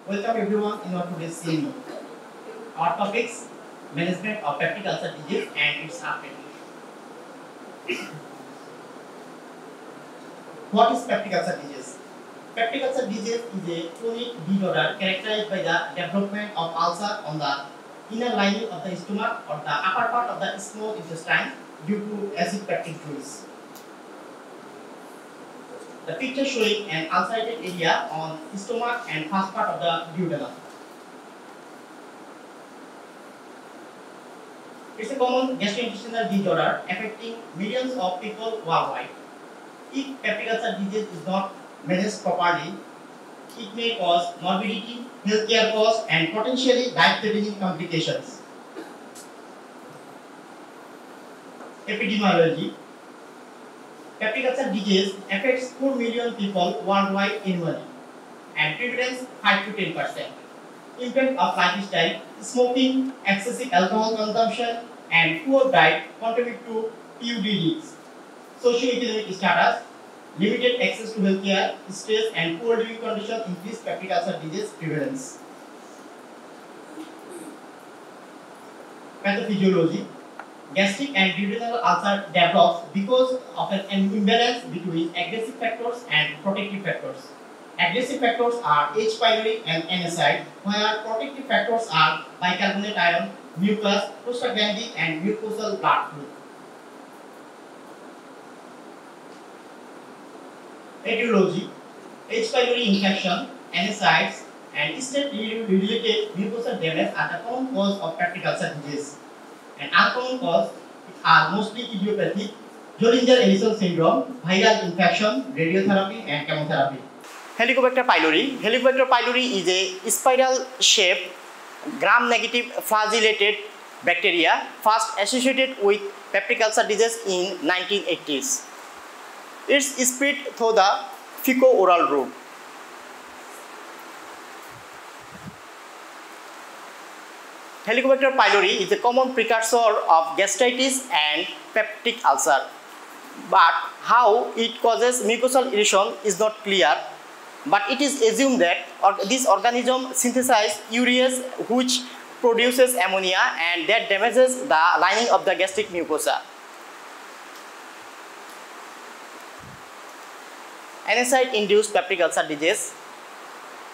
Welcome everyone in our today's CME. Our topics: management of peptic ulcer disease and its treatment. What is peptic ulcer disease? Peptic ulcer disease is a chronic disorder characterized by the development of ulcer on the inner lining of the stomach or the upper part of the small intestine due to acid peptic juice. The picture showing an ulcerated area on stomach and first part of the duodenum. It's a common gastrointestinal disorder affecting millions of people worldwide. If peptic ulcer disease is not managed properly, it may cause morbidity, healthcare costs, and potentially life-threatening complications. Epidemiology. Peptic ulcer disease affects 4 million people worldwide annually, and prevalence 5 to 10%. Impact of lifestyle: smoking, excessive alcohol consumption, and poor diet contribute to PUD risks. Socioeconomic status: limited access to healthcare, stress, and poor living conditions increase peptic ulcer disease prevalence. Pathophysiology: gastric and duodenal ulcer develops because of an imbalance between aggressive factors and protective factors. Aggressive factors are H. pylori and NSAID, where protective factors are bicarbonate ion, mucus, prostaglandin, and mucosal blood fluid. Etiology: H. pylori infection, NSAIDs, and stent-related mucosal damage are the common cause of peptic ulcer disease. And uncommon causes are mostly idiopathic: Zollinger-Ellison syndrome, viral infection, radiotherapy, and chemotherapy. Helicobacter pylori. Helicobacter pylori is a spiral-shaped, gram-negative flagellated bacteria first associated with peptic ulcer disease in 1980s. It's spread through the fecal-oral route. Helicobacter pylori is a common precursor of gastritis and peptic ulcer, but how it causes mucosal erosion is not clear. But it is assumed that this organism synthesizes urease, which produces ammonia, and that damages the lining of the gastric mucosa. NSAID-induced peptic ulcer disease.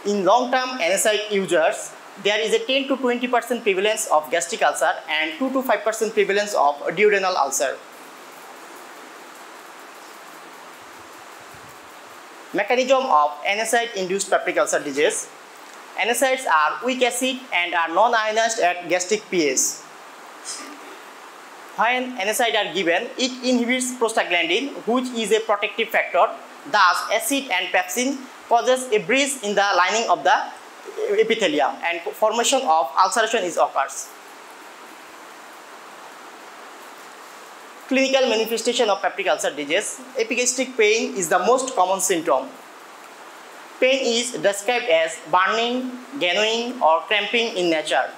In long-term NSAID users, there is a 10 to 20% prevalence of gastric ulcer and 2 to 5% prevalence of duodenal ulcer. Mechanism of NSAID-induced peptic ulcer disease. NSAIDs are weak acid and are non-ionized at gastric pH. When NSAIDs are given, it inhibits prostaglandin, which is a protective factor. Thus, acid and pepsin causes a breach in the lining of the epithelium and formation of ulceration occurs. Clinical manifestation of peptic ulcer disease. Epigastric pain is the most common symptom. Pain is described as burning, gnaawing, or cramping in nature.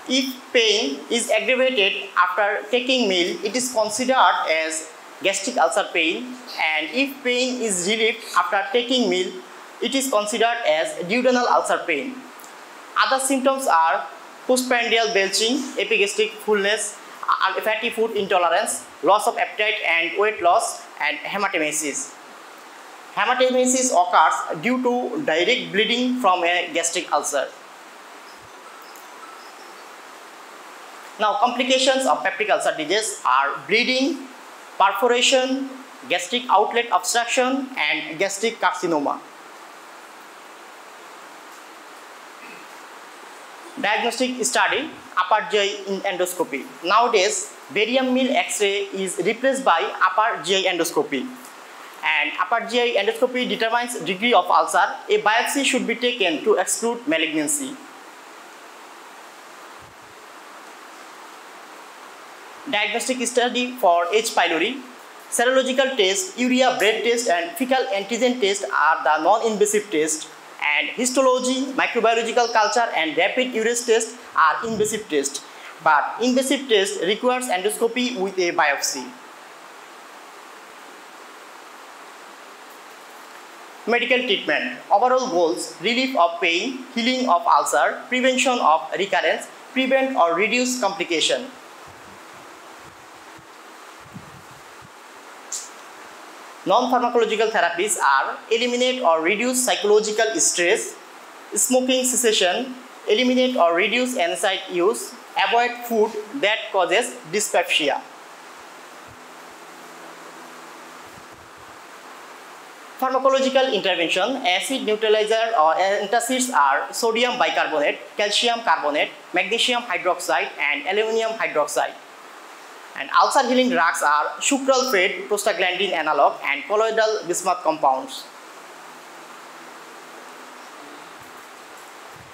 If pain is aggravated after taking meal, it is considered as gastric ulcer pain, and if pain is relieved after taking meal, it is considered as duodenal ulcer pain. Other symptoms are postprandial belching, epigastric fullness, fatty food intolerance, loss of appetite and weight loss, and hematemesis. Hematemesis occurs due to direct bleeding from a gastric ulcer. Now, complications of peptic ulcer disease are bleeding, perforation, gastric outlet obstruction, and gastric carcinoma. Diagnostic study: upper GI endoscopy. Nowadays, barium meal X-ray is replaced by upper GI endoscopy. And upper GI endoscopy determines degree of ulcer. A biopsy should be taken to exclude malignancy. Diagnostic study for H. pylori. Serological test, urea breath test, and fecal antigen test are the non-invasive tests. And histology, microbiological culture, and rapid urine test are invasive tests. But invasive test requires endoscopy with a biopsy. Medical treatment. Overall goals: relief of pain, healing of ulcer, prevention of recurrence, prevent or reduce complication. Non-pharmacological therapies are eliminate or reduce psychological stress, smoking cessation, eliminate or reduce NSAID use, avoid food that causes dyspepsia. Pharmacological intervention: acid neutralizer or antacids are sodium bicarbonate, calcium carbonate, magnesium hydroxide and aluminum hydroxide. And ulcer healing drugs are sucral-fed prostaglandin analog and colloidal bismuth compounds.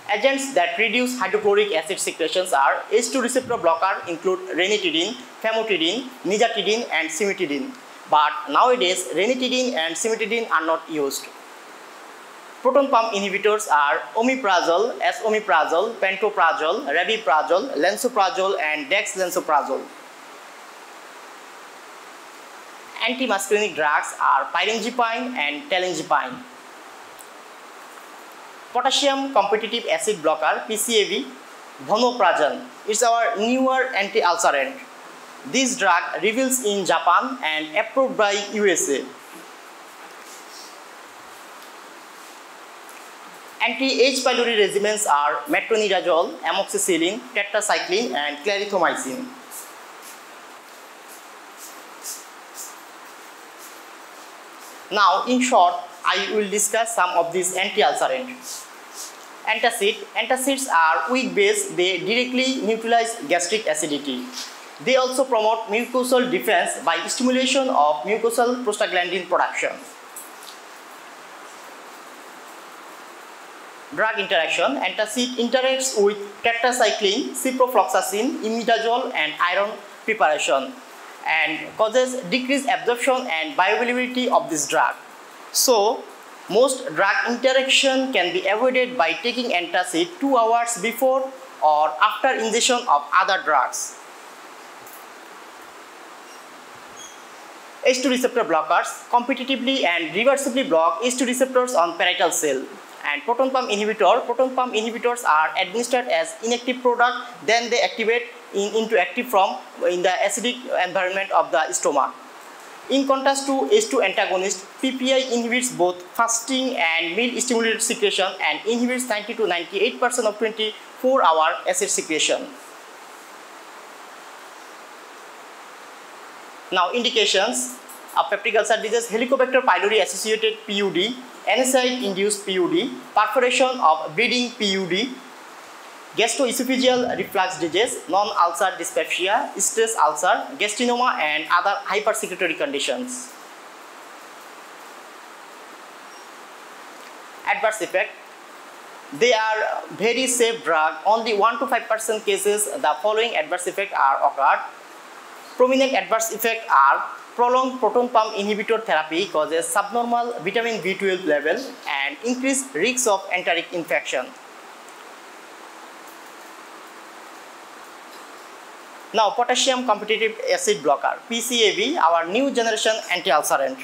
Agents that reduce hydrochloric acid secretions are H2 receptor blocker include ranitidine, famotidine, nizatidine and cimetidine. But nowadays ranitidine and cimetidine are not used. Proton pump inhibitors are omeprazole, esomeprazole, pantoprazole, rabiprazole, lansoprazole and dexlansoprazole. Antimuscarinic drugs are pyrenzipine and talenzipine. Potassium competitive acid blocker PCAB, vonoprazan. It's our newer anti-ulcerant. This drug reveals in Japan and approved by USA. Anti-H. pylori regimens are metronidazole, amoxicillin, tetracycline and clarithromycin. Now, in short, I will discuss some of these anti-ulcerants. Antacids are weak base. They directly neutralize gastric acidity. They also promote mucosal defense by stimulation of mucosal prostaglandin production. Drug interaction: antacid interacts with tetracycline, ciprofloxacin, imidazole and iron preparation and causes decreased absorption and bioavailability of this drug. So, most drug interaction can be avoided by taking antacid 2 hours before or after ingestion of other drugs. H2 receptor blockers competitively and reversibly block H2 receptors on parietal cell. And proton pump inhibitors are administered as inactive product, then they activate into active form in the acidic environment of the stomach. In contrast to H2 antagonist, PPI inhibits both fasting and meal stimulated secretion and inhibits 90 to 98% of 24-hour acid secretion. Now, indications of peptic ulcer disease: Helicobacter pylori associated PUD, NSAID induced PUD, perforation of bleeding PUD, gastroesophageal reflux disease, non-ulcer dyspepsia, stress ulcer, gastrinoma and other hypersecretory conditions. Adverse effect: they are very safe drug. Only 1 to 5% cases the following adverse effects are occurred. Prominent adverse effects are: prolonged proton pump inhibitor therapy causes subnormal vitamin B12 level and increased risk of enteric infection. Now, potassium competitive acid blocker PCAB, our new generation anti-ulcerant.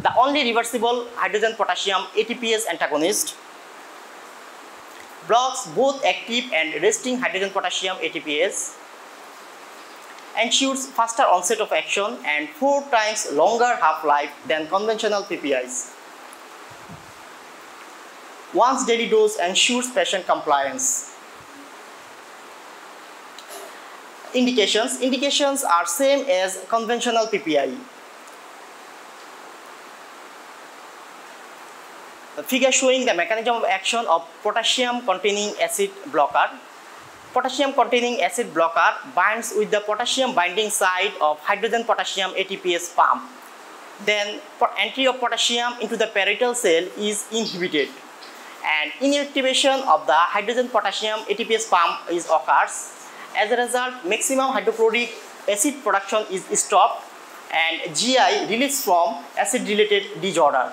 The only reversible hydrogen potassium ATPase antagonist, blocks both active and resting hydrogen potassium ATPase, ensures faster onset of action and 4 times longer half-life than conventional PPIs. Once daily dose ensures patient compliance. Indications are same as conventional PPI. The figure showing the mechanism of action of potassium containing acid blocker. Potassium containing acid blocker binds with the potassium binding site of hydrogen potassium ATPase pump. Then entry of potassium into the parietal cell is inhibited and inactivation of the hydrogen potassium ATPase pump occurs. As a result, maximum hydrochloric acid production is stopped and GI release from acid related disorder.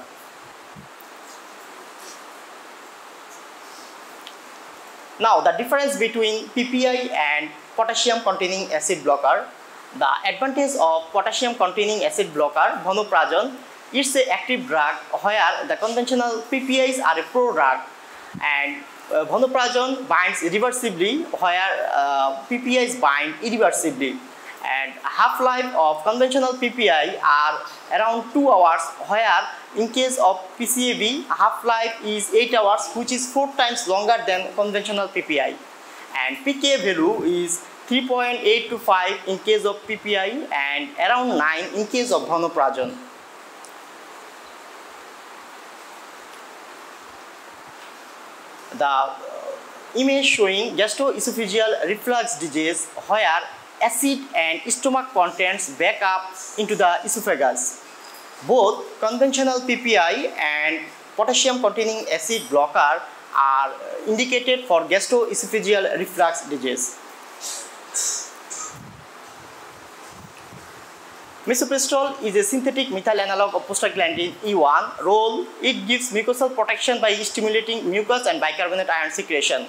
Now, the difference between PPI and potassium containing acid blocker. The advantage of potassium containing acid blocker vonoprazan It's an active drug where the conventional PPIs are a prodrug, and vonoprazan binds irreversibly where PPIs bind irreversibly. And half-life of conventional PPI are around 2 hours, where in case of PCAB half-life is 8 hours, which is 4 times longer than conventional PPI. And PK value is 3.8 to 5 in case of PPI and around 9 in case of vonoprazan. The image showing gastroesophageal reflux disease where acid and stomach contents back up into the esophagus. Both conventional PPI and potassium containing acid blocker are indicated for gastroesophageal reflux disease. Misoprostol is a synthetic methyl analog of prostaglandin E1 role. It gives mucosal protection by stimulating mucus and bicarbonate ion secretion.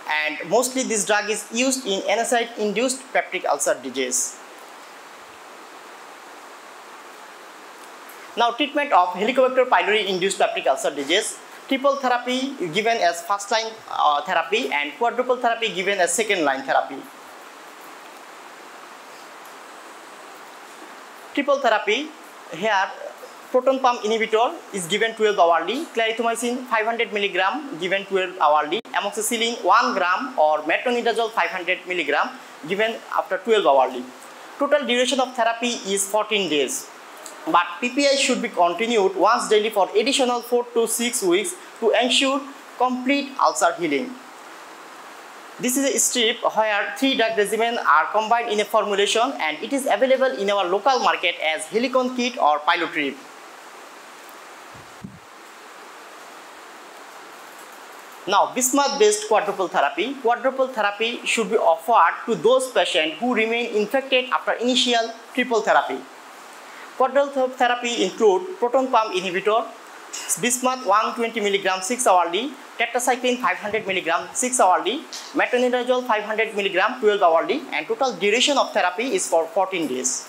And mostly this drug is used in NSAID-induced peptic ulcer disease. Now, treatment of Helicobacter pylori-induced peptic ulcer disease. Triple therapy given as first line therapy and quadruple therapy given as second line therapy. Triple therapy, here proton pump inhibitor is given 12 hourly, clarithromycin 500 mg given 12 hourly, amoxicillin 1 gram or metronidazole 500 mg given after 12 hourly. Total duration of therapy is 14 days. But PPI should be continued once daily for additional 4 to 6 weeks to ensure complete ulcer healing. This is a strip where 3 drug regimens are combined in a formulation, and it is available in our local market as Helicon kit or Pilotrip. Now, Bismuth based quadruple therapy. Quadruple therapy should be offered to those patients who remain infected after initial triple therapy. Quadruple therapy include proton pump inhibitor, Bismuth 120 mg 6 hourly, tetracycline 500 mg 6 hourly, metronidazole 500 mg 12 hourly, and total duration of therapy is for 14 days.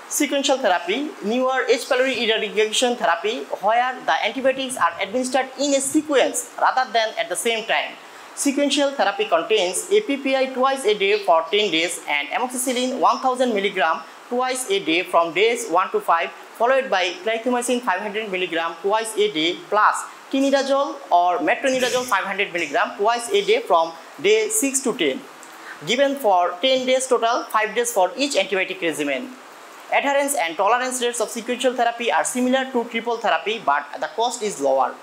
Sequential therapy, newer H. pylori irrigation therapy, where the antibiotics are administered in a sequence rather than at the same time. Sequential therapy contains a PPI twice a day for 10 days and amoxicillin 1000 mg twice a day from days 1 to 5, followed by clarithromycin 500 mg twice a day plus tinidazole or metronidazole 500 mg twice a day from day 6 to 10. Given for 10 days total, 5 days for each antibiotic regimen. Adherence and tolerance rates of sequential therapy are similar to triple therapy, but the cost is lower.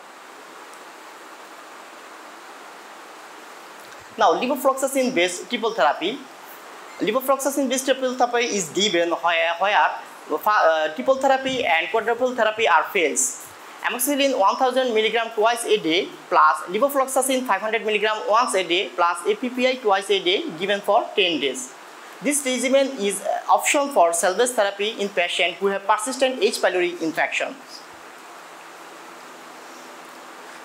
Now, levofloxacin based triple therapy. Levofloxacin based triple therapy is given where triple therapy and quadruple therapy are fails. Amoxicillin 1000 mg twice a day plus levofloxacin 500 mg once a day plus a PPI twice a day given for 10 days. This regimen is option for salvage therapy in patients who have persistent H. pylori infection.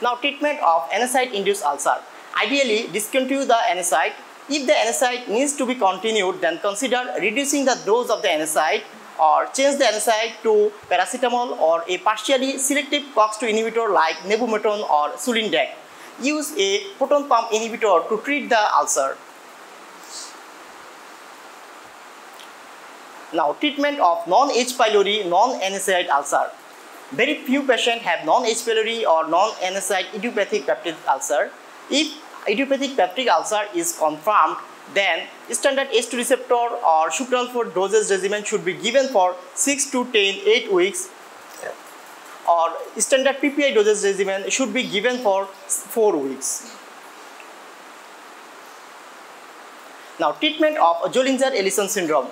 Now, treatment of NSAID-induced ulcer. Ideally, discontinue the NSAID. If the NSAID needs to be continued, then consider reducing the dose of the NSAID or change the NSAID to paracetamol or a partially selective COX-2 inhibitor like nebumetron or Sulindac. Use a proton pump inhibitor to treat the ulcer. Now, treatment of non-H. pylori, non-NSAID ulcer. Very few patients have non-H. pylori or non-NSAID idiopathic peptic ulcer. If idiopathic peptic ulcer is confirmed, then standard H2 receptor or sucralfate dosage regimen should be given for 6 to 8 weeks, or standard PPI dosage regimen should be given for 4 weeks. Now, treatment of Zollinger-Ellison syndrome.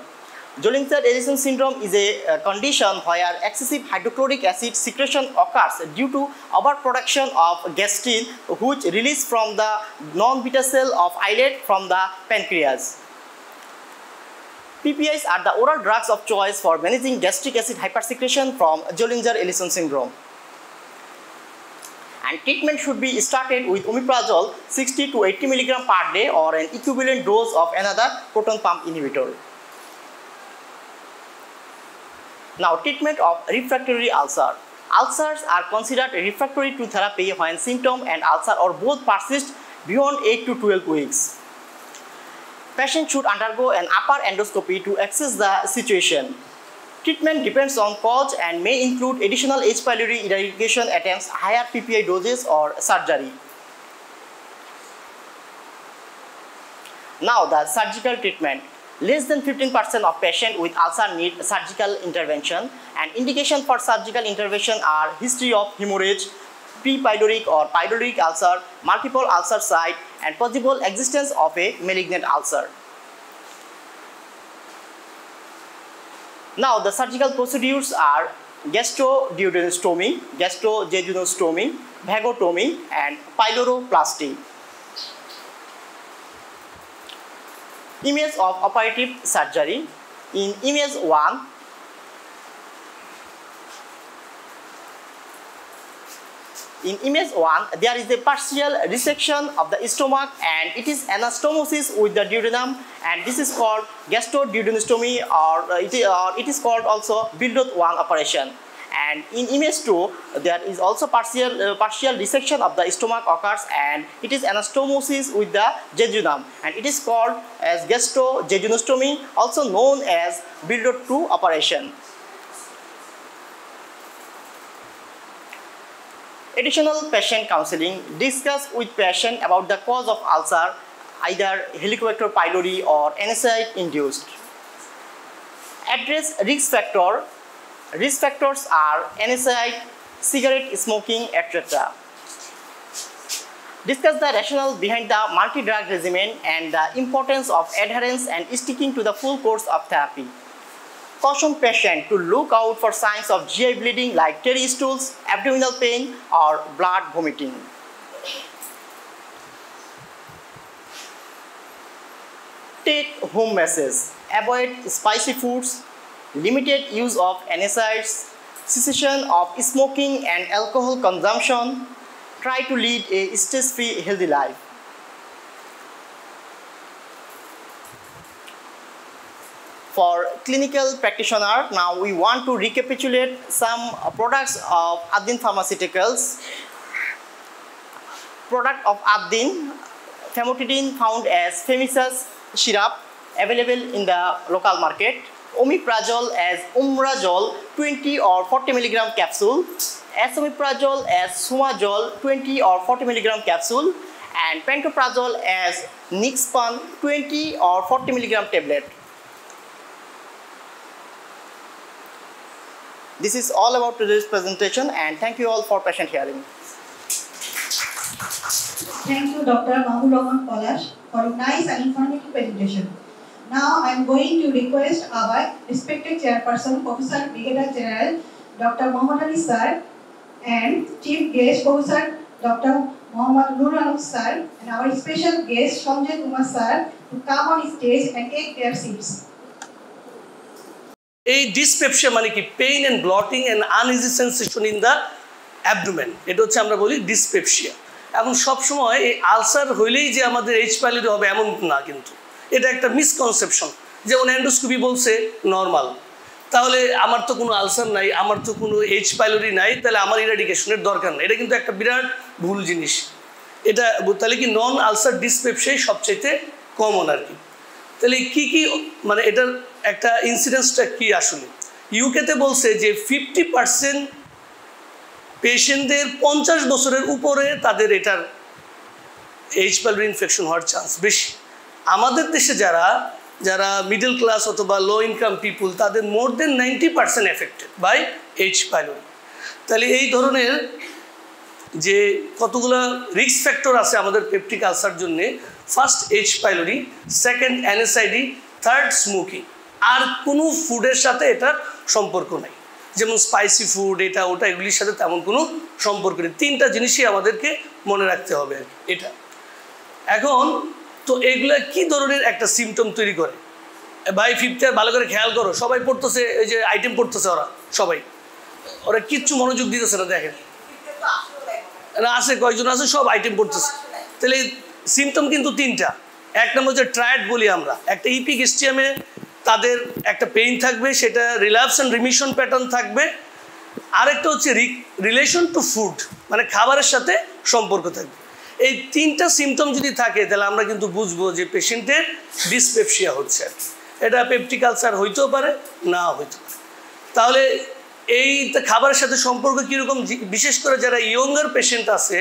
Zollinger-Ellison syndrome is a condition where excessive hydrochloric acid secretion occurs due to overproduction of gastrin, which release from the non-beta cell of islet from the pancreas. PPIs are the oral drugs of choice for managing gastric acid hypersecretion from Zollinger-Ellison syndrome. And treatment should be started with omeprazole 60 to 80 mg per day or an equivalent dose of another proton pump inhibitor. Now, treatment of refractory ulcer. Ulcers are considered refractory to therapy when symptom and ulcer or both persist beyond 8 to 12 weeks. Patient should undergo an upper endoscopy to assess the situation. Treatment depends on cause and may include additional H. pylori irrigation attempts, higher PPI doses, or surgery. Now, the surgical treatment. Less than 15% of patients with ulcer need surgical intervention, and indication for surgical intervention are history of hemorrhage, pre-pyloric or pyloric ulcer, multiple ulcer site, and possible existence of a malignant ulcer. Now, the surgical procedures are gastroduodenostomy, gastrojejunostomy, vagotomy, and pyloroplasty. Image of operative surgery. In image 1, there is a partial resection of the stomach and it is anastomosis with the duodenum, and this is called gastroduodenostomy, or it is called also Bildot 1 operation. And in image 2, there is also partial resection of the stomach occurs, and it is anastomosis with the jejunum, and it is called as gastrojejunostomy, also known as Bildot 2 operation. Additional patient counseling. Discuss with patient about the cause of ulcer, either Helicobacter pylori or NSAID induced. Address risk factor. Risk factors are NSAID, cigarette smoking, etc. Discuss the rationale behind the multi-drug regimen and the importance of adherence and sticking to the full course of therapy. Caution patient to look out for signs of GI bleeding like terry stools, abdominal pain, or blood vomiting. Take home message. Avoid spicy foods, limited use of NSAIDs, cessation of smoking and alcohol consumption. Try to lead a stress-free, healthy life. For clinical practitioner, now we want to recapitulate some products of Ad-din Pharmaceuticals. Product of Ad-din, famotidine found as Femisus syrup, available in the local market. Omeprazole as Umrazole 20 or 40 mg capsule, esomeprazole as Sumazole 20 or 40 mg capsule, and pantoprazole as Nixpan 20 or 40 mg tablet. This is all about today's presentation, and thank you all for patient hearing. Thank you, Dr. Mahbubur Rahman Polash, for a nice and informative presentation. Now I am going to request our respected chairperson, Professor Brigadier General Dr. Mohammad Ali sir, and chief guest Professor Dr. Mohammad Nur sir, and our special guest Sanjay Kumar sir to come on stage and take their seats. A dyspepsia মানে কি pain and blotting and uneasy sensation in the abdomen, এটা হচ্ছে আমরা বলি dyspepsia। এখন সব সময় এই আলসার হইলেই যে আমাদের H. pylori হবে এমন না, কিন্তু এটা একটা মিসকনসেপশন। যেমন এন্ডোস্কোপি বলছে নরমাল, তাহলে আমার তো কোনো আলসার নাই, আমার তো কোনো H. pylori নাই, তাহলে আমার ইরাডিকেশনের দরকার নাই। এটা কিন্তু একটা বিরাট ভুল জিনিস। এটা তাহলে কি নন আলসার ডিসপেপসিয়াই সবচেয়ে কমন আর কি। তাহলে কি কি মানে এটার একটা ইনসিডেন্সটা কি আসলে? ইউকেতে বলছে যে 50% পেশেন্টদের 50 বছরের উপরে তাদের এটার H. pylori ইনফেকশন হওয়ার চান্স বেশি। আমাদের দেশে যারা মিডল ক্লাস অথবা লো ইনকাম পিপুল, তাদের মোর দেন 90% এফেক্টেড বাই H. pylori। তাহলে এই ধরনের যে কতগুলো রিস্ক ফ্যাক্টর আছে আমাদের পেপটিক আলসার জন্য, first H. pylori, second NSAID, third smoking. আর কোনো ফুডের সাথে এটার সম্পর্ক নাই, যেমন স্পাইসি ফুড এটা ওটা এগুলির সাথে তেমন কোনো সম্পর্ক নেই। তিনটা জিনিসই আমাদেরকে মনে রাখতে হবে আর কি এটা। এখন তো এগুলা কি ধরনের একটা সিমটম তৈরি করে ভাই? ফিফথ ইয়ার ভালো করে খেয়াল করো, সবাই পড়তেছে, এই যে আইটেম পড়তেছে ওরা কিচ্ছু মনোযোগ দিতেছে না। দেখেন না আছে কয়েকজন আছে, সব আইটেম পড়তেছে। তাহলে সিমটম কিন্তু তিনটা। এক নম্বর হচ্ছে ট্রায়াড বলি আমরা, একটা ইপিক স্টিয়ামে তাদের একটা পেইন থাকবে, সেটা রিল্যাপস অ্যান্ড রিমিশন প্যাটার্ন থাকবে। আরেকটা হচ্ছে রিলেশন টু ফুড, মানে খাবারের সাথে সম্পর্ক থাকবে। এই তিনটা সিমটম যদি থাকে তাহলে আমরা কিন্তু বুঝবো যে পেশেন্টের ডিসপেপসিয়া হচ্ছে। এটা পেপটিক আলসার হইতেও পারে, না হইতে পারে। তাহলে এই খাবারের সাথে সম্পর্ক কীরকম, বিশেষ করে যারা ইয়ঙ্গার পেশেন্ট আছে,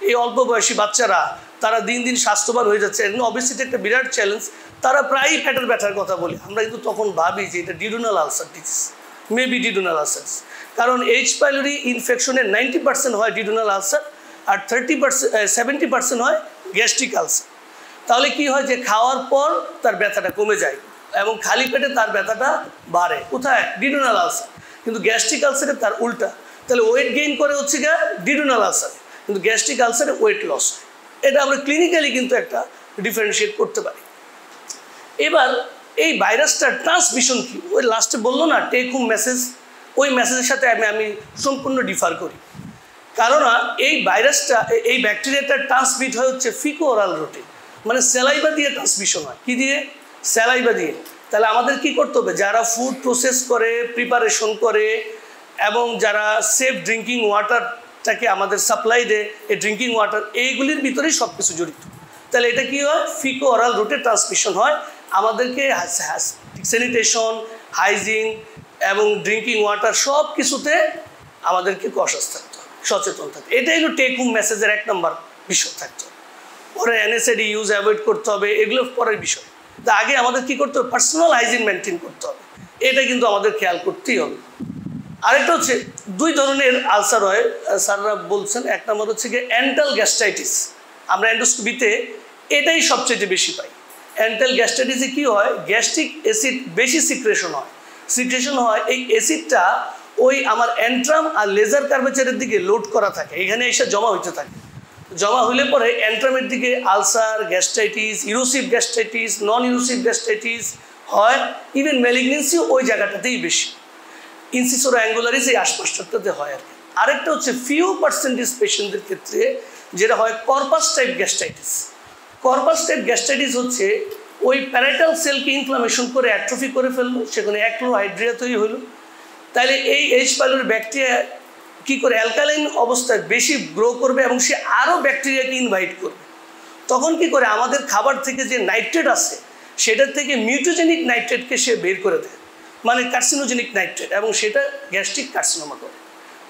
এই অল্প বয়সী বাচ্চারা, তারা দিন দিন স্বাস্থ্যবান হয়ে যাচ্ছে। অবভিয়াসলি একটা বিরাট চ্যালেঞ্জ। তারা প্রায়ই পেটের ব্যথার কথা বলে, আমরা কিন্তু তখন ভাবি যে এটা duodenal ulcer disease, maybe duodenal ulcer. কারণ এইচ পাইলোরি ইনফেকশনের 90% হয় ডিউডেনাল আলসার, আর 70% হয় গ্যাস্ট্রিক আলসার। তাহলে কি হয় যে খাওয়ার পর তার ব্যথাটা কমে যায় এবং খালি পেটে তার ব্যথাটা বাড়ে। কোথায়? Duodenal ulcer. কিন্তু গ্যাস্ট্রিক আলসারে তার উল্টা। তাহলে ওয়েট গেইন করে হচ্ছে গিয়ে ডিউডেনাল আলসার, কিন্তু গ্যাস্ট্রিক আলসারে ওয়েট লস হয়। এটা আমরা ক্লিনিক্যালি কিন্তু একটা ডিফারেন্সিয়েট করতে পারি। এবার এই ভাইরাসটার ট্রান্সমিশন কি? ওই লাস্টে বললো না টেক হোম মেসেজ, ওই মেসেজের সাথে আমি সম্পূর্ণ ডিফার করি। কারণ এই ভাইরাসটা, এই ব্যাকটেরিয়াটার ট্রান্সমিট হয় হচ্ছে ফিকো ওরাল রুটে, মানে স্যালাইভা দিয়ে ট্রান্সমিশন হয়। কি দিয়ে? স্যালাইভা দিয়ে। তাহলে আমাদের কি করতে হবে? যারা ফুড প্রসেস করে, প্রিপারেশন করে এবং যারা সেফ ড্রিঙ্কিং ওয়াটারটাকে আমাদের সাপ্লাই দেয়, এই ড্রিঙ্কিং ওয়াটার, এইগুলির ভিতরেই সব কিছু জড়িত। তাহলে এটা কি হয়? ফিকো ওরাল রুটে ট্রান্সমিশন হয়। আমাদেরকে স্যানিটেশন, হাইজিন এবং ড্রিঙ্কিং ওয়াটার সব কিছুতে আমাদেরকে কশাস থাকতে হবে, সচেতন থাকতে। এটাই হলো টেক হোম মেসেজের 1 নম্বর বিষয় থাকতে হবে। পরে এনএসএডি ইউজ অ্যাভয়েড করতে হবে, এগুলো পরের বিষয়। তা আগে আমাদের কি করতে হবে? পার্সোনাল হাইজিন মেনটেন করতে হবে। এটা কিন্তু আমাদের খেয়াল করতেই হবে। আরেকটা হচ্ছে 2 ধরনের আলসার হয়, স্যাররা বলছেন। 1 নম্বর হচ্ছে গিয়ে অ্যান্টাল গ্যাস্ট্রাইটিস। আমরা এন্ডোস্কোপিতে এটাই সবচেয়ে বেশি পাই। অ্যান্টাল গ্যাস্ট্রাইটিসে কি হয়? গ্যাস্ট্রিক অ্যাসিড বেশি সিক্রেশন হয়। এই অ্যাসিডটা ওই আমার অ্যান্ট্রাম আর লেজার কার্ভেচারের দিকে লোড করা থাকে, এখানে এসে জমা হইতে থাকে। জমা হইলে পরে অ্যান্ট্রামের দিকে আলসার, গ্যাস্ট্রাইটিস, ইরোসিভ গ্যাস্ট্রাইটিস, নন ইরোসিভ গ্যাস্ট্রাইটিস হয়। ইভেন ম্যালিগনেন্সিও ওই জায়গাটাতেই বেশি। ইনসিসোরা অ্যাঙ্গুলারিস এই আশপাশটাতে হয় আর কি। আরেকটা হচ্ছে ফিউ পার্সেন্টেজ পেশেন্টদের ক্ষেত্রে যেটা হয় corpus type gastritis. Corpus type gastritis হচ্ছে ওই প্যারাইটাল সেলকে ইনফ্লামেশন করে অ্যাট্রফি করে ফেললো, সেখানে অ্যাক্লোহাইড্রিয়া তৈরি হলো। তাহলে এই এইচ পাইলোরি ব্যাকটেরিয়া কী করে অ্যালকালাইন অবস্থায় বেশি গ্রো করবে এবং সে আরও ব্যাকটেরিয়াকে ইনভাইট করবে। তখন কি করে? আমাদের খাবার থেকে যে নাইট্রেট আছে সেটার থেকে মিউটোজেনিক নাইট্রেটকে সে বের করে দেয়, মানে কার্সিনোজেনিক নাইট্রেট, এবং সেটা গ্যাস্ট্রিক কার্সিনোমা করে।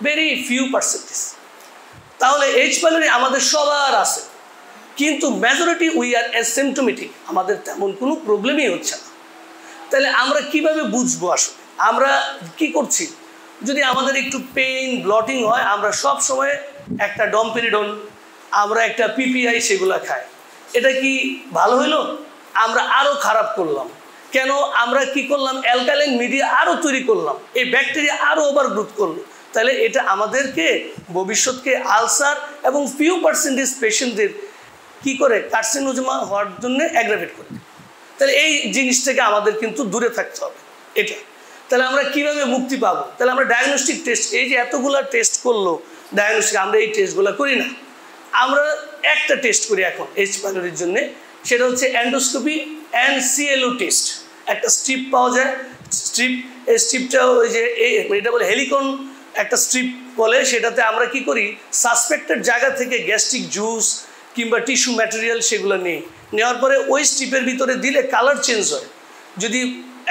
Very few percentage. তাহলে এইচ পাইলোরি আমাদের সবার আছে, কিন্তু মেজরিটি উই আর অ্যাসিম্পটোমেটিক, আমাদের তেমন কোনো প্রবলেমই হচ্ছে না। তাহলে আমরা কিভাবে বুঝবো? আসলে আমরা কি করছি? যদি আমাদের একটু পেইন, ব্লটিং হয়, আমরা সব সময় একটা ডমপেরিডন, আমরা একটা পিপিআই সেগুলো খাই। এটা কি ভালো হইলো? আমরা আরও খারাপ করলাম। কেন? আমরা কি করলাম? অ্যালকালাইন মিডিয়া আরও তৈরি করলাম, এই ব্যাকটেরিয়া আরও ওভার গ্রোথ করলো। তাহলে এটা আমাদেরকে ভবিষ্যৎকে আলসার এবং ফিউ পার্সেন্টেজ পেশেন্টদের কি করে কার্সিনোজমা হওয়ার জন্য অ্যাগ্রাভেট করে। তাহলে এই জিনিস থেকে আমাদের কিন্তু দূরে থাকতে হবে। এটা তাহলে আমরা কিভাবে মুক্তি পাবো? তাহলে আমরা ডায়াগনস্টিক টেস্ট, এই যে এতগুলো টেস্ট করলো ডায়াগনস্টিক, আমরা এই টেস্টগুলো করি না। আমরা একটা টেস্ট করি এখন এইচ পাইলোরির জন্য, সেটা হচ্ছে এন্ডোস্কোপি অ্যান্ড সিএলও টেস্ট। একটা স্ট্রিপ পাওয়া যায়, এই স্ট্রিপটা ওই যে এটা বলে হেলিকন একটা স্ট্রিপ বলে, সেটাতে আমরা কি করি? সাসপেক্টেড জায়গা থেকে গ্যাস্ট্রিক জুস কিংবা টিস্যু ম্যাটেরিয়াল সেগুলো নেওয়ার পরে ওই স্ট্রিপের ভিতরে দিলে কালার চেঞ্জ হয়। যদি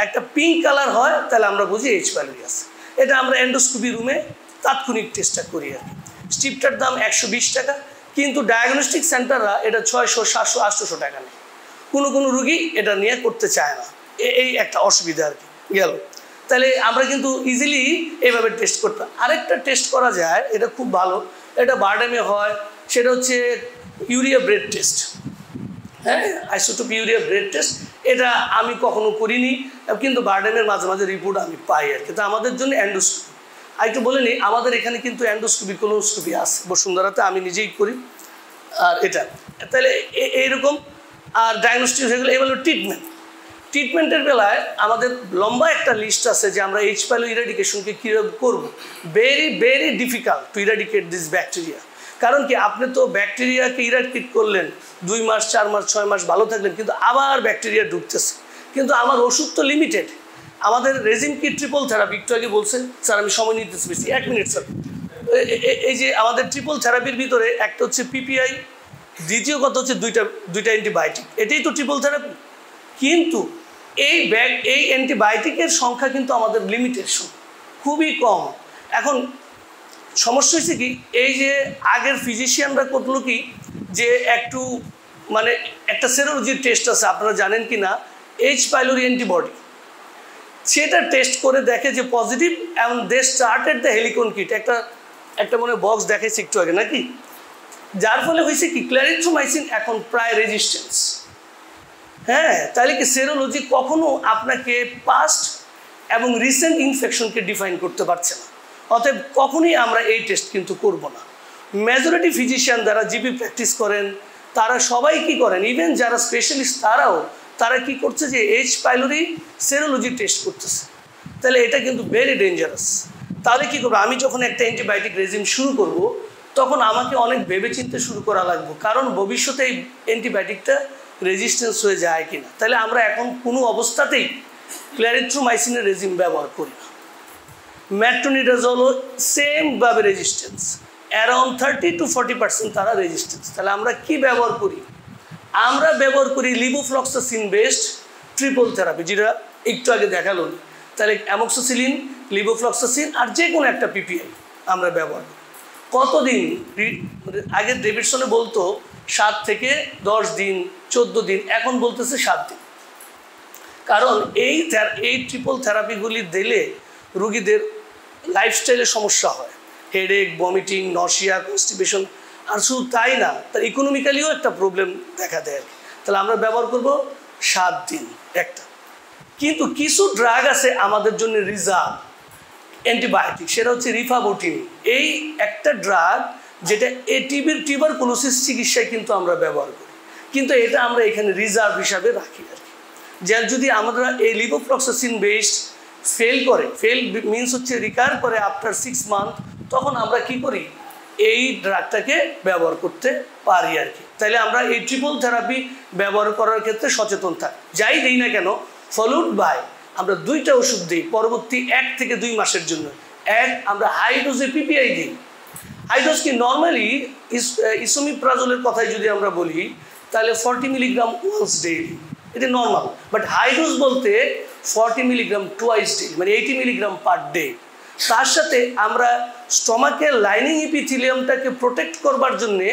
একটা পিঙ্ক কালার হয় তাহলে আমরা বুঝি এইচ পাইলোরি আছে। এটা আমরা এন্ডোস্কোপি রুমে তাৎক্ষণিক টেস্টটা করি আর কি। স্ট্রিপটার দাম 120 টাকা, কিন্তু ডায়াগনস্টিক সেন্টাররা এটা 600, 700, 800 টাকা নেয়। কোনো রুগী এটা নিয়ে করতে চায় না, এই একটা অসুবিধা আর কি গেল। তাহলে আমরা কিন্তু ইজিলি এইভাবে টেস্ট করতাম। আরেকটা টেস্ট করা যায়, এটা খুব ভালো, এটা বারডেমে হয়, সেটা হচ্ছে ইউরিয়া ব্রেড টেস্ট। হ্যাঁ, আইসোটোপ ইউরিয়া ব্রেড টেস্ট। এটা আমি কখনো করিনি, কিন্তু বারডেমের মাঝে মাঝে রিপোর্ট আমি পাই আর কি। তো আমাদের জন্য এন্ডোস্কোপি। আর একটু বলে নিই, আমাদের এখানে কিন্তু এন্ডোস্কোপি, কোলোনোস্কোপি আছে বসুন্ধরাতে, আমি নিজেই করি। আর এটা তাহলে এইরকম। আর ডায়াগনস্টিক হয়ে গেলে এবার ট্রিটমেন্টের বেলায় আমাদের লম্বা একটা লিস্ট আছে যে আমরা এইচ পাইলোরি ইরাডিকেশনকে কীভাবে করবো। Very difficult to eradicate this bacteria. কারণ কি, আপনি তো ব্যাকটেরিয়াকে ইরাডিকেট করলেন, 2 মাস, 4 মাস, 6 মাস ভালো থাকলেন, কিন্তু আবার ব্যাকটেরিয়া ঢুকতেছে। কিন্তু আমার ওষুধ তো লিমিটেড। আমাদের রেজিম কি ট্রিপল থেরাপি, একটু আগে বলছেন স্যার, আমি সময় নিতে পেরেছি 1 মিনিট স্যার। এই যে আমাদের ট্রিপল থেরাপির ভিতরে একটা হচ্ছে পিপিআই, দ্বিতীয় কথা হচ্ছে দুইটা অ্যান্টিবায়োটিক, এটাই তো ট্রিপল থেরাপি। কিন্তু এই অ্যান্টিবায়োটিকের সংখ্যা কিন্তু আমাদের লিমিটেশন খুবই কম। এখন সমস্যা হয়েছে কি, এই যে আগের ফিজিশিয়ানরা করলো কি, যে একটু মানে একটা সেরোলজির টেস্ট আছে, আপনারা জানেন কি না, এইচ পাইলোরি অ্যান্টিবডি, সেটা টেস্ট করে দেখে যে পজিটিভ, এবং দে স্টার্টেড দ্য হেলিকন কিট, একটা মনে বক্স দেখাইছে একটু আগে নাকি, যার ফলে হয়েছে কি ক্ল্যারিথ্রোমাইসিন এখন প্রায় রেজিস্ট্যান্স। হ্যাঁ, তাহলে কি সেরোলজি কখনো আপনাকে পাস্ট এবং রিসেন্ট ইনফেকশনকে ডিফাইন করতে পারছে না। অতএব কখনোই আমরা এই টেস্ট কিন্তু করব না। মেজরিটি ফিজিশিয়ান যারা জিপি প্র্যাকটিস করেন তারা সবাই কি করেন, ইভেন যারা স্পেশালিস্ট তারা কি করছে যে এইচ পাইলোরি সেরোলজি টেস্ট করতেছে। তাহলে এটা কিন্তু ভেরি ডেঞ্জারাস। তাহলে কী করবো, আমি যখন একটা অ্যান্টিবায়োটিক রেজিম শুরু করব তখন আমাকে অনেক ভেবেচিন্তে শুরু করা লাগবে, কারণ ভবিষ্যতে এই অ্যান্টিবায়োটিকটা রেজিস্ট্যান্স হয়ে যায় কিনা। তাহলে আমরা এখন কোনো অবস্থাতেই ক্ল্যারিথ্রোমাইসিনের রেজিম ব্যবহার করি না। মেট্রোনিডাজলও সেমভাবে রেজিস্ট্যান্স, অ্যারাউন্ড 30 to 40% তারা রেজিস্ট্যান্স। তাহলে আমরা কি ব্যবহার করি, আমরা ব্যবহার করি লিভোফ্লক্সাসিন বেসড ট্রিপল থেরাপি, যেটা একটু আগে দেখালো। তাহলে অ্যামোক্সিসিলিন, লিভোফ্লক্সাসিন আর যে কোনো একটা পিপিআই আমরা ব্যবহার করি। কতদিন, আগে ডেভিডসনে বলতো 7 থেকে 10 দিন, 14 দিন, এখন বলতেছে 7 দিন। কারণ এই ট্রিপল থেরাপিগুলি দিলে রুগীদের লাইফস্টাইলে সমস্যা হয়, হেডেক, ভমিটিং, নশিয়া, কনস্টিপেশন, আর শুধু তাই না, তার ইকোনমিক্যালিও একটা প্রবলেম দেখা দেয়। তাহলে আমরা ব্যবহার করব 7 দিন একটা। কিন্তু কিছু ড্রাগ আছে আমাদের জন্য রিজার্ভ অ্যান্টিবায়োটিক, সেটা হচ্ছে রিফাবুটিন। এই একটা ড্রাগ যেটা টিউবারকুলোসিস চিকিৎসায় কিন্তু আমরা ব্যবহার করি, কিন্তু এটা আমরা এখানে রিজার্ভ হিসাবে রাখি আর কি। যার যদি আমরা এই লিভোফ্লক্সাসিন বেসড ফেল মিনস হচ্ছে রিকার করে আফটার 6 মান্থ, তখন আমরা কি করি, এই ড্রাগটাকে ব্যবহার করতে পারি আর কি। তাইলে আমরা এই ট্রিপল থেরাপি ব্যবহার করার ক্ষেত্রে সচেতন থাকি। যাই দিই না কেন, ফলোড বাই আমরা 2টা ওষুধ দিই পরবর্তী 1 থেকে 2 মাসের জন্য। আমরা হাই ডোজে পিপিআই দিই। হাই ডোজ কি, নর্মালি ইসোমিপ্রাজোলের কথাই যদি আমরা বলি তাহলে 40 মিলিগ্রাম ওয়ান্স ডেইলি, এটা নর্মাল। বাট হাই ডোজ বলতে 40 মিলিগ্রাম টুয়াইস ডেইলি, মানে 80 মিলিগ্রাম পার ডে। তার সাথে আমরা স্টমাকের লাইনিং ইপিথিলিয়ামটাকে প্রোটেক্ট করবার জন্যে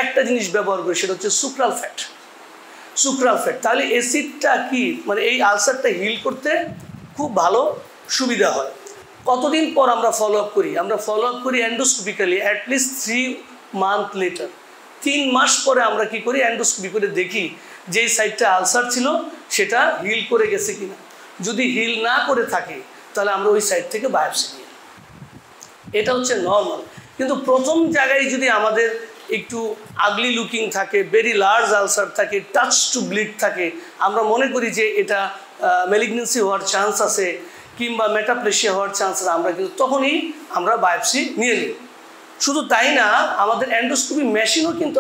একটা জিনিস ব্যবহার করি, সেটা হচ্ছে সুক্রাল ফ্যাট। তাহলে অ্যাসিডটা কি, মানে এই আলসারটা হিল করতে খুব ভালো সুবিধা হয়। কতদিন পর আমরা ফলো আপ করি, আমরা ফলো আপ করি এন্ডোস্কোপিক্যালি অ্যাটলিস্ট 3 মান্থ লেটার। 3 মাস পরে আমরা কি করি, এন্ডোস্কোপি করে দেখি যেই সাইডটা আলসার ছিল সেটা হিল করে গেছে কিনা। যদি হিল না করে থাকে তাহলে আমরা ওই সাইড থেকে বায়োপসি নিই। এটা হচ্ছে নর্মাল। কিন্তু প্রথম জায়গায় যদি আমাদের একটু আগলি লুকিং থাকে, ভেরি লার্জ আলসার থাকে, টাচ টু ব্লিড থাকে, আমরা মনে করি যে এটা ম্যালিগনেন্সি হওয়ার চান্স আছে কিংবা মেটাপ্লেশিয়া হওয়ার চান্স আছে, আমরা কিন্তু তখনই আমরা বায়োপসি নিয়ে নিই। শুধু তাই না, আমাদের এন্ডোস্কোপি মেশিনও কিন্তু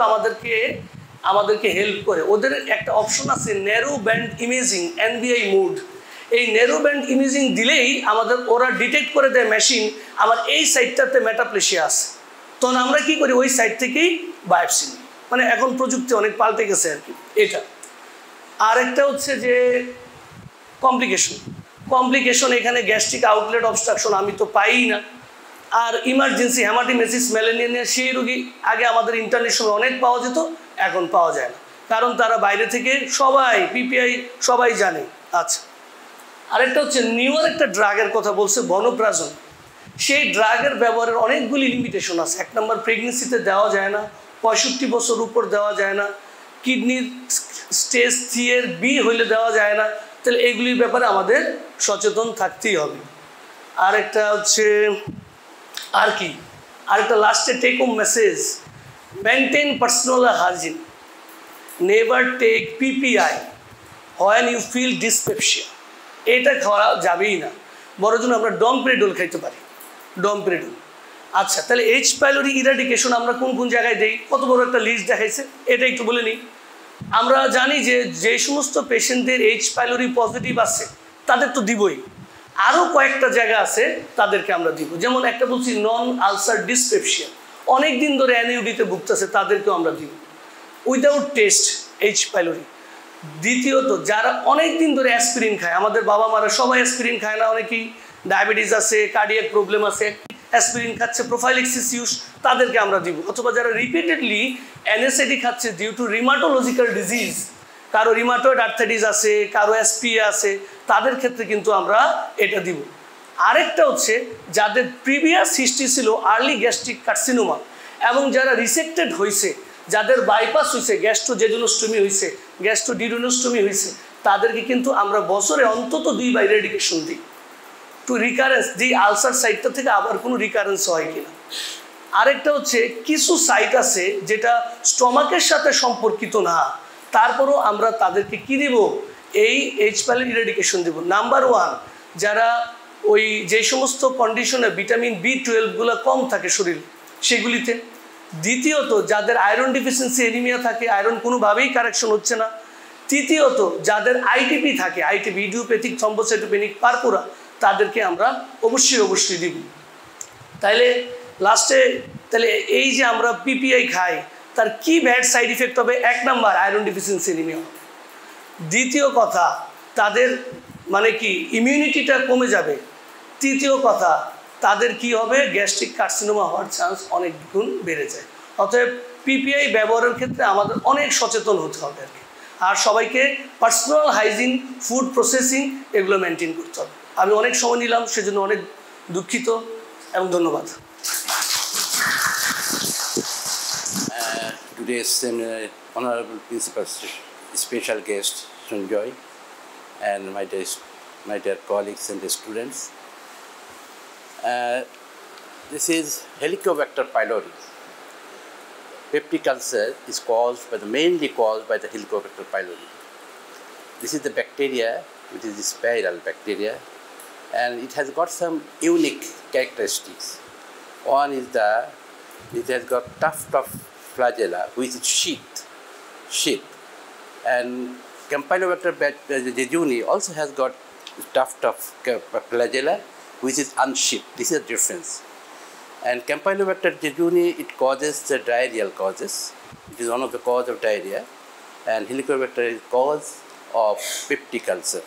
আমাদেরকে হেল্প করে। ওদের একটা অপশন আছে narrow band imaging, NBI mode. এই ন্যারো ব্যান্ড ইমেজিং দিলেই ওরা ডিটেক্ট করে দেয় মেশিন আমার এই সাইডটাতে মেটাপ্লেশিয়া আছে, তখন আমরা কি করি, ওই সাইড থেকেই বায়োপসি নিই। মানে এখন প্রযুক্তি অনেক পাল্টে গেছে আর কি এটা। আর একটা হচ্ছে যে কমপ্লিকেশন, এখানে গ্যাস্ট্রিক আউটলেট অবস্ট্রাকশন আমি তো পাই না। আর ইমার্জেন্সি হেমাটিমেসিস, ম্যালেরিয়া, সেই রোগী আগে আমাদের ইন্টারনেট সময় অনেক পাওয়া যেত, এখন পাওয়া যায় না, কারণ তারা বাইরে থেকে সবাই পিপিআই সবাই জানে। আচ্ছা, আরেকটা হচ্ছে নিউয়ার একটা ড্রাগের কথা বলছে, বনোপ্রাজল। সেই ড্রাগের ব্যবহারের অনেকগুলি লিমিটেশন আছে। 1 নম্বর, প্রেগনেন্সিতে দেওয়া যায় না, 65 বছর উপর দেওয়া যায় না, কিডনির স্টেজ 3B হইলে দেওয়া যায় না। তাহলে এইগুলির ব্যাপারে আমাদের সচেতন থাকতেই হবে। আরেকটা হচ্ছে আরেকটা লাস্টে take home message, maintain personal hygiene, never take PPI when you feel dyspepsia. এটা খাওয়া যাবেই না, বড় জন্য আমরা ডমপ্রেডল খাইতে পারি, ডমপ্রেডল। আচ্ছা, তাহলে এইচ পাইলোরি ইরাডিকেশন আমরা কোন কোন জায়গায় দেই, কত বড় একটা লিস্ট দেখাইছে, এটা একটু বলে নিই। আমরা জানি যে যে সমস্ত পেশেন্টদের এইচ পাইলোরি পজিটিভ আছে তাদের তো দিবই, আরও কয়েকটা জায়গা আছে তাদেরকে আমরা দিব। যেমন একটা বলছি নন আলসার ডিসপেপসিয়া, অনেক দিন ধরে অ্যানিউডিতে ভুগতেছে তাদেরকেও আমরা দিব উইদাউট টেস্ট এইচ পাইলোরি। দ্বিতীয়ত যারা অনেক দিন ধরে অ্যাসপিরিন খায়, আমাদের বাবা মারা সবাই অ্যাসপিরিন খায় না, অনেকেই ডায়াবেটিস আছে, কার্ডিয়াক প্রবলেম আছে, অ্যাসপিরিন খাচ্ছে, প্রোফাইলেক্সিস ইউজ, তাদেরকে আমরা দিব। অথবা যারা রিপিটেডলি অ্যানেসেটি খাচ্ছে ডিউ টু রিমাটোলজিক্যাল ডিজিজ, কারো রিমাটয়েড আর্থাইটিস আছে, কারো এসপিএ আছে, তাদের ক্ষেত্রে কিন্তু আমরা এটা দিব। আরেকটা হচ্ছে যাদের প্রিভিয়াস হিস্ট্রি ছিল আর্লি গ্যাস্ট্রিক কার্সিনোমা এবং যারা রিসেক্টেড হয়েছে, যাদের বাইপাস হয়েছে, গ্যাস্ট্রোজেজুনোস্টমি হয়েছে, গ্যাস্ট্রোডিউডিনোস্টমি হয়েছে, তাদেরকে কিন্তু আমরা বছরে অন্তত 2 বার রেডিকেশন দিই টু রিকারেন্স, যে আলসার সাইটটা থেকে আবার কোনো রিকারেন্স হয় কিনা। আরেকটা হচ্ছে কিছু সাইট আছে যেটা স্টমাকের সাথে সম্পর্কিত না, তারপরও আমরা তাদেরকে কি দিব, এই এইচ পাইলোরি ইরেডিকেশন দিব। নাম্বার 1, যারা ওই যে সমস্ত কন্ডিশনে ভিটামিন B12 কম থাকে শরীরে সেগুলিতে। দ্বিতীয়ত যাদের আয়রন ডিফিসিয়েন্সি এনিমিয়া থাকে, আয়রন কোনোভাবেই কারেকশন হচ্ছে না। তৃতীয়ত যাদের আইটিপি থাকে, আইটিপি ইডিওপ্যাথিক থ্রম্বোসাইটোপেনিক পারপুরা, তাদেরকে আমরা অবশ্যই দিব। তাইলে লাস্টে তাহলে এই যে আমরা পিপিআই খাই তার কি ব্যাড সাইড ইফেক্ট হবে? 1 নাম্বার আয়রন ডিফিসিয়েন্সি এনিমিয়া। দ্বিতীয় কথা তাদের মানে কি ইমিউনিটিটা কমে যাবে। তৃতীয় কথা তাদের কি হবে, গ্যাস্ট্রিক কার্সিনোমা হওয়ার চান্স অনেক গুণ বেড়ে যায়। অতএব পিপিআই ব্যবহারের ক্ষেত্রে আমাদের অনেক সচেতন হতে হবে আর কি। আর সবাইকে পার্সোনাল হাইজিন, ফুড প্রসেসিং এগুলো মেনটেন করতে হবে। আমি অনেক সময় নিলাম, সেজন্য অনেক দুঃখিত এবং ধন্যবাদ। Today's honorable principal special guest Sanjoy and my dear colleagues and the students. This is Helicobacter pylori. Peptic ulcer is mainly caused by the Helicobacter pylori. This is the bacteria, which is the spiral bacteria, and it has got some unique characteristics. One is it has got tough flagella, which is sheath, and Campylobacter jejuni also has got tough flagella, which is unsheathed. This is the difference. And Campylobacter jejuni, it causes the diarrheal causes. It is one of the cause of diarrhea, and Helicobacter is cause of peptic ulcer.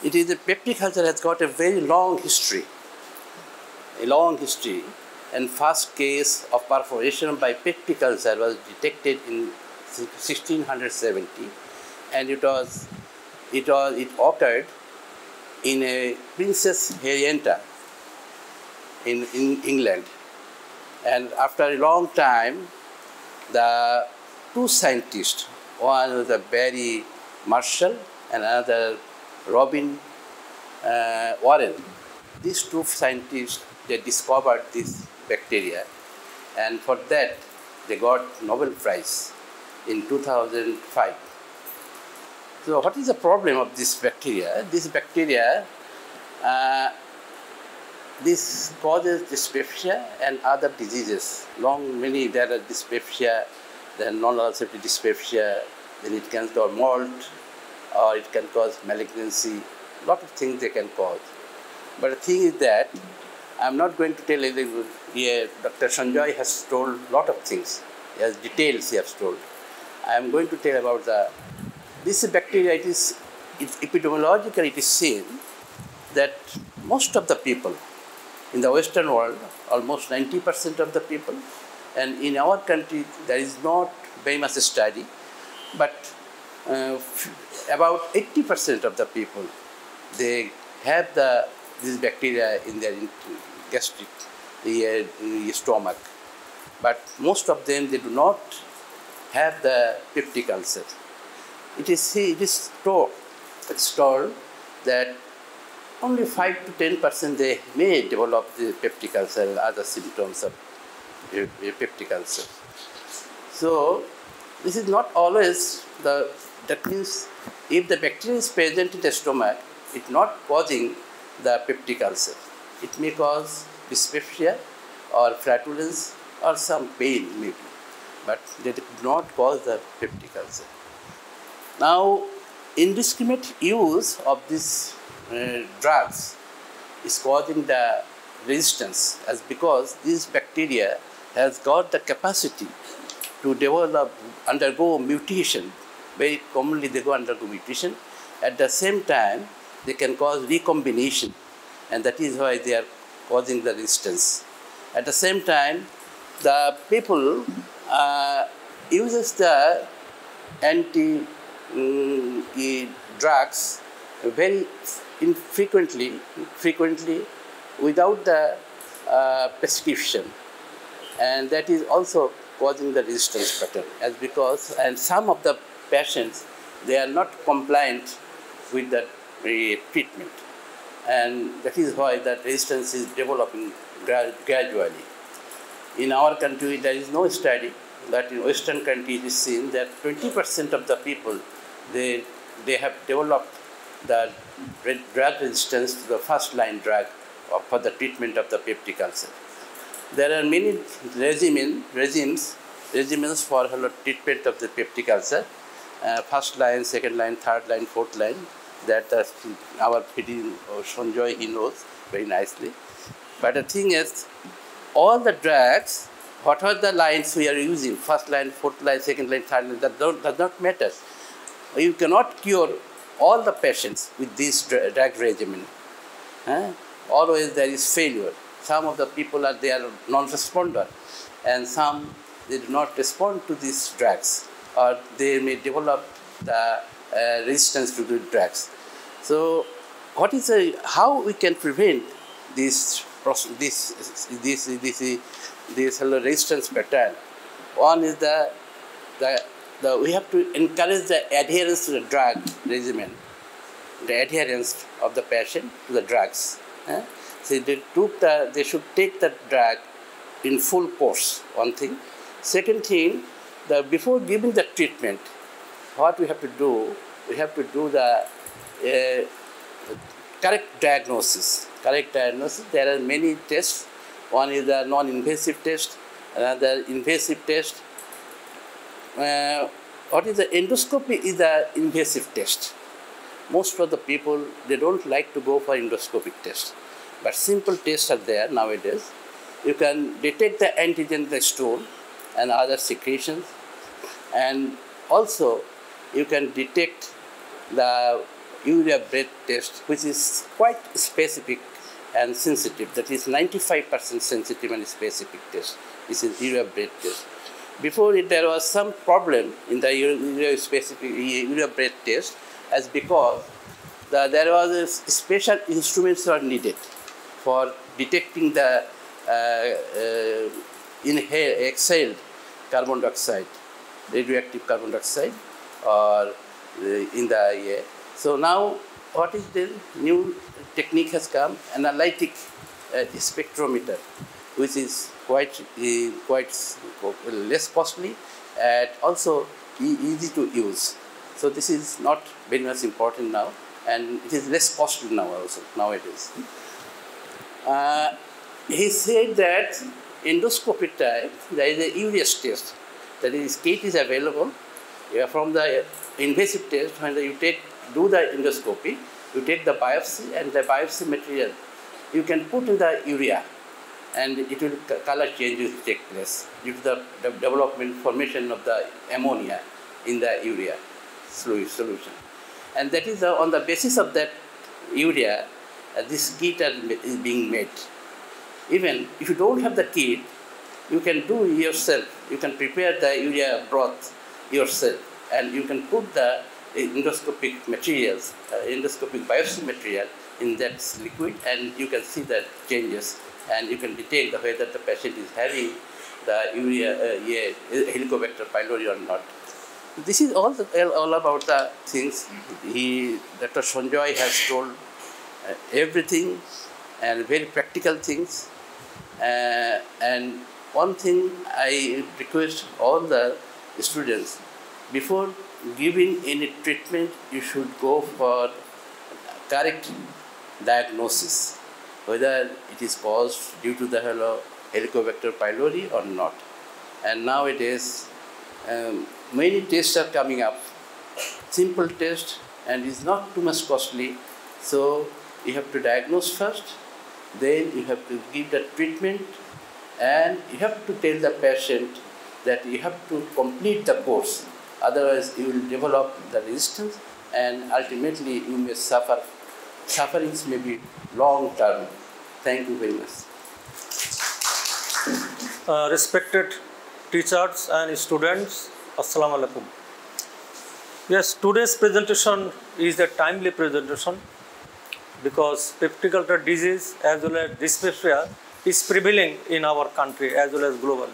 It is the peptic ulcer has got a very long history, and first case of perforation by peptic ulcer was detected in 1670, and it occurred in a Princess Henrietta in England. And after a long time, the two scientists, one was Barry Marshall and another Robin Warren, these two scientists, they discovered this bacteria, and for that they got Nobel Prize in 2005. So what is the problem of this bacteria? This bacteria, this causes dyspepsia and other diseases. There are dyspepsia, then non-ulcerative dyspepsia, then it can cause mold, or it can cause malignancy. Lot of things they can cause. But the thing is that I'm not going to tell anything. Dr. Sanjoy has told a lot of things. He has details he has told. I am going to tell about this bacteria. Epidemiologically it is seen that most of the people in the Western world, almost 90% of the people, and in our country there is not very much study, but about 80% of the people, they have this bacteria in their gastric stomach, but most of them they do not have the peptic ulcer. It is told that only 5 to 10% they may develop the peptic ulcer and other symptoms of peptic ulcer. So this is not always that means if the bacteria is present in the stomach, it's not causing the peptic ulcer. It may cause dyspepsia or flatulence or some pain maybe. but they did not cause the peptic ulcer. Now, indiscriminate use of these drugs is causing the resistance, as because this bacteria has got the capacity to undergo mutation. Very commonly they undergo mutation. At the same time, they can cause recombination, and that is why they are causing the resistance. At the same time, the people uses the drugs very frequently without the prescription, and that is also causing the resistance pattern, as because, and some of the patients, they are not compliant with the treatment, and that is why that resistance is developing gradually. In our country, there is no study, but in Western countries it is seen that 20% of the people, they have developed the drug resistance to the first line drug for the treatment of the peptic ulcer. There are many regimens for treatment of the peptic ulcer, first line, second line, third line, fourth line, that our PD Sanjoy, he knows very nicely. But the thing is, all the drugs, what are the lines we are using, first line, fourth line, second line, third line, that does not matter. You cannot cure all the patients with this drug regimen. Always there is failure. Some of the people are non-responder, and some they do not respond to these drugs, or they may develop the resistance to the drugs. So, how we can prevent this resistance pattern? One is we have to encourage the adherence to the drug regimen, the adherence of the patient to the drugs. So they should take the drug in full course, one thing. Second thing, before giving the treatment, what we have to do the correct diagnosis. There are many tests. One is the non-invasive test, another invasive test. What is the endoscopy is the invasive test. Most of the people, they don't like to go for endoscopic test. But simple tests are there nowadays. You can detect the antigen in the stool and other secretions. And also, you can detect the urea breath test, which is quite specific and sensitive. That is 95% sensitive and specific test. This is urea breath test. Before it, there was some problem in the urea breath test, as because there was a special instruments were needed for detecting the exhaled carbon dioxide, radioactive carbon dioxide, or in the air. So now, what is the new technique has come? Analytic spectrometer, which is quite less costly and also easy to use. So this is not very much important now, and it is less costly now also nowadays. He said that endoscopy type, there is a urease test. That is, kit is available. From the invasive test, when you do the endoscopy, you take the biopsy, and the biopsy material you can put in the urea, and it will color changes take place due to the development formation of the ammonia in the urea solution. And that is on the basis of that urea, this kit is being made. Even if you don't have the kit, you can do yourself. You can prepare the urea broth yourself, and you can put the endoscopic materials, endoscopic biopsy material in that liquid, and you can see the changes, and you can detect whether the patient is having the Helicobacter pylori or not. This is all about the things. Dr. Sanjoy has told everything, and very practical things. And one thing I request all the students, before giving any treatment, you should go for correct diagnosis, whether it is caused due to the Helicobacter pylori or not. And nowadays, Many tests are coming up. Simple test and is not too much costly. So you have to diagnose first, then you have to give the treatment, and you have to tell the patient that you have to complete the course. Otherwise, you will develop the resistance, and ultimately you may suffer. Sufferings may be long term. Thank you very much. Respected teachers and students, Assalamu alaikum. Yes, today's presentation is a timely presentation because peptic ulcer disease as well as dyspepsia is prevailing in our country as well as global.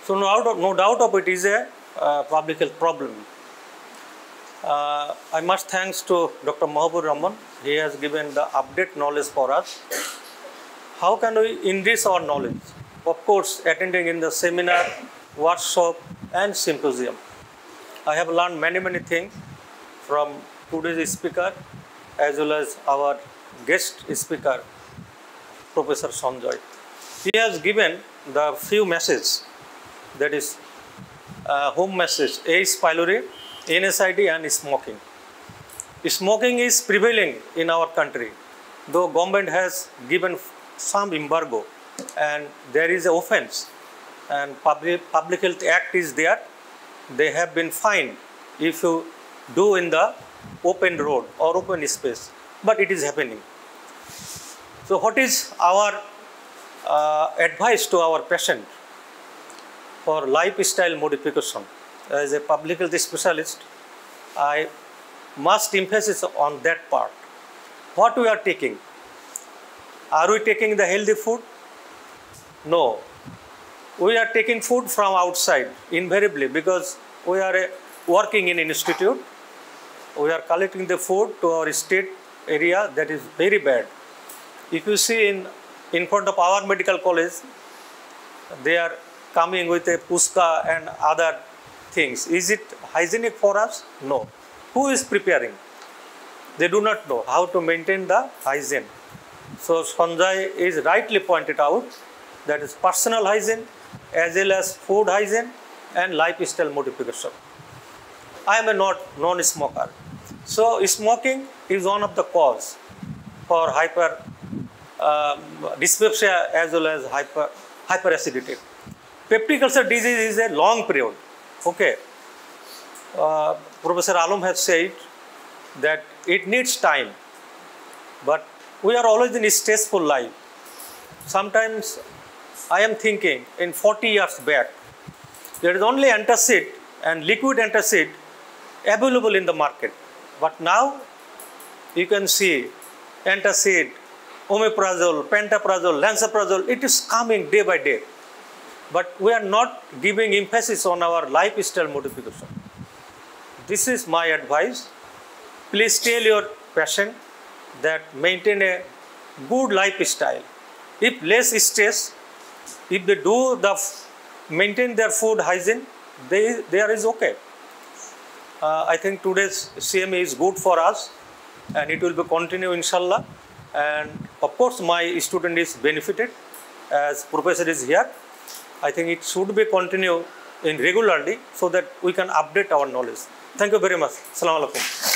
So no doubt of it is a public health problem. I must thanks to Dr. Mahbubur Rahman. He has given the update knowledge for us. How can we enrich our knowledge? Of course, attending in the seminar, workshop and symposium. I have learned many things from today's speaker as well as our guest speaker, Professor Sanjay. He has given the few messages, that is home message, H. pylori, NSAID and smoking. Smoking is prevailing in our country, though government has given some embargo and there is an offense and Public Health Act is there. They have been fined if you do in the open road or open space, but it is happening. So what is our advice to our patient for lifestyle modification? As a public health specialist, I must emphasize on that part. What we are taking? Are we taking the healthy food? No. We are taking food from outside invariably because we are working in an institute. We are collecting the food to our state area. That is very bad. If you see in front of our medical college, they are coming with a puska and other things. Is it hygienic for us? No. Who is preparing? They do not know how to maintain the hygiene. So Sanjay is rightly pointed out that is personal hygiene as well as food hygiene and lifestyle modification. I am a non-smoker. So smoking is one of the cause for dyspepsia as well as hyperacidity. Peptic ulcer disease is a long period. Okay. Professor Alam has said that it needs time, but we are always in a stressful life. Sometimes I am thinking in 40 years back, there is only antacid and liquid antacid available in the market. But now you can see antacid, omeprazole, pantoprazole, lansoprazole, it is coming day by day. But we are not giving emphasis on our lifestyle modification. This is my advice. Please tell your patient that maintain a good lifestyle. If less stress, if they do maintain their food hygiene, there is okay. I think today's CME is good for us and it will be continue inshallah. And of course my student is benefited as professor is here. I think it should be continue in regularly so that we can update our knowledge. Thank you very much. Assalamu alaikum.